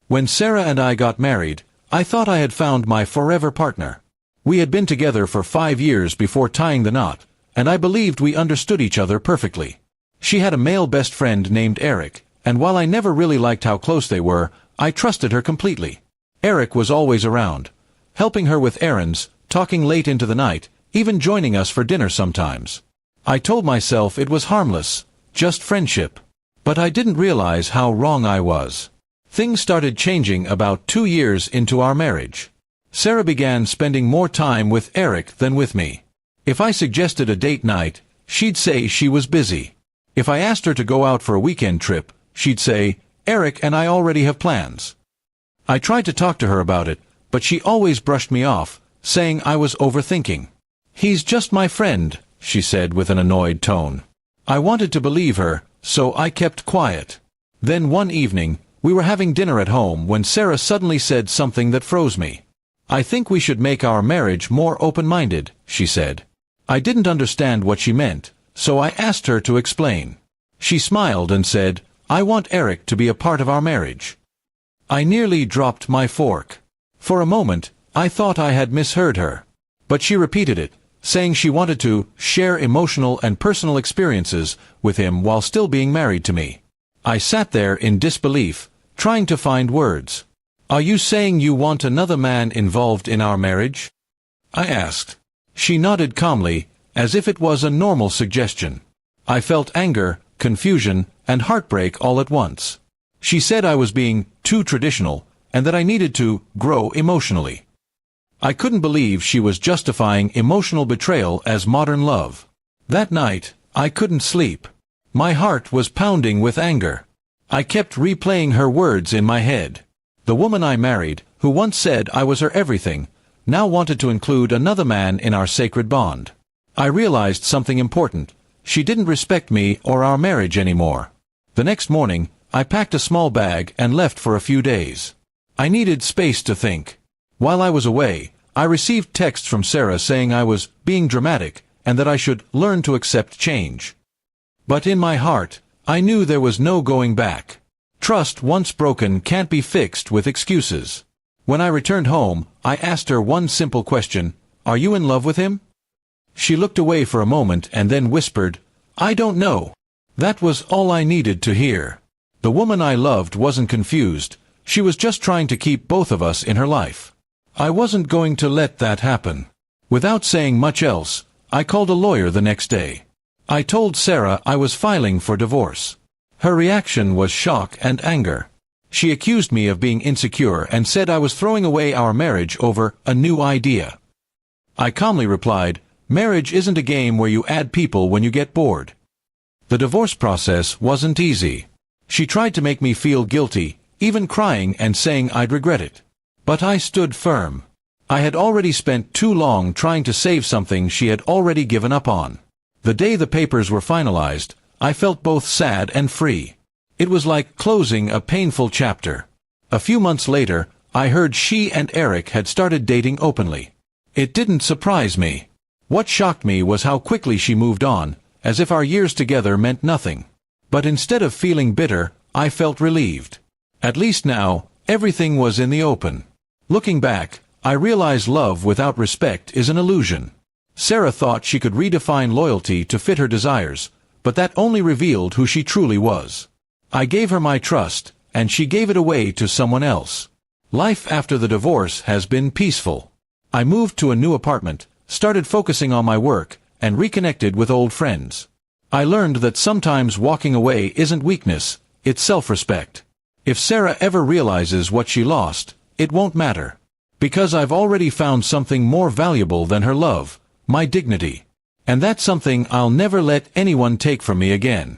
When Sarah and I got married, I thought I had found my forever partner. We had been together for 5 years before tying the knot, and I believed we understood each other perfectly. She had a male best friend named Eric, and while I never really liked how close they were, I trusted her completely. Eric was always around, helping her with errands, talking late into the night, even joining us for dinner sometimes. I told myself it was harmless, just friendship. But I didn't realize how wrong I was. Things started changing about 2 years into our marriage. Sarah began spending more time with Eric than with me. If I suggested a date night, she'd say she was busy. If I asked her to go out for a weekend trip, she'd say, "Eric and I already have plans." I tried to talk to her about it, but she always brushed me off, saying I was overthinking. "He's just my friend," she said with an annoyed tone. I wanted to believe her, so I kept quiet. Then one evening, we were having dinner at home when Sarah suddenly said something that froze me. "I think we should make our marriage more open-minded," she said. I didn't understand what she meant, so I asked her to explain. She smiled and said, "I want Eric to be a part of our marriage." I nearly dropped my fork. For a moment, I thought I had misheard her. But she repeated it, saying she wanted to share emotional and personal experiences with him while still being married to me. I sat there in disbelief, trying to find words. "Are you saying you want another man involved in our marriage?" I asked. She nodded calmly, as if it was a normal suggestion. I felt anger, confusion, and heartbreak all at once. She said I was being too traditional, and that I needed to grow emotionally. I couldn't believe she was justifying emotional betrayal as modern love. That night, I couldn't sleep. My heart was pounding with anger. I kept replaying her words in my head. The woman I married, who once said I was her everything, now wanted to include another man in our sacred bond. I realized something important. She didn't respect me or our marriage anymore. The next morning, I packed a small bag and left for a few days. I needed space to think. While I was away, I received texts from Sarah saying I was being dramatic and that I should learn to accept change. But in my heart, I knew there was no going back. Trust once broken can't be fixed with excuses. When I returned home, I asked her one simple question: "Are you in love with him?" She looked away for a moment and then whispered, "I don't know." That was all I needed to hear. The woman I loved wasn't confused. She was just trying to keep both of us in her life. I wasn't going to let that happen. Without saying much else, I called a lawyer the next day. I told Sarah I was filing for divorce. Her reaction was shock and anger. She accused me of being insecure and said I was throwing away our marriage over a new idea. I calmly replied, "Marriage isn't a game where you add people when you get bored." The divorce process wasn't easy. She tried to make me feel guilty, even crying and saying I'd regret it. But I stood firm. I had already spent too long trying to save something she had already given up on. The day the papers were finalized, I felt both sad and free. It was like closing a painful chapter. A few months later, I heard she and Eric had started dating openly. It didn't surprise me. What shocked me was how quickly she moved on, as if our years together meant nothing. But instead of feeling bitter, I felt relieved. At least now, everything was in the open. Looking back, I realize love without respect is an illusion. Sarah thought she could redefine loyalty to fit her desires, but that only revealed who she truly was. I gave her my trust, and she gave it away to someone else. Life after the divorce has been peaceful. I moved to a new apartment, started focusing on my work, and reconnected with old friends. I learned that sometimes walking away isn't weakness, it's self-respect. If Sarah ever realizes what she lost, it won't matter. Because I've already found something more valuable than her love, my dignity. And that's something I'll never let anyone take from me again.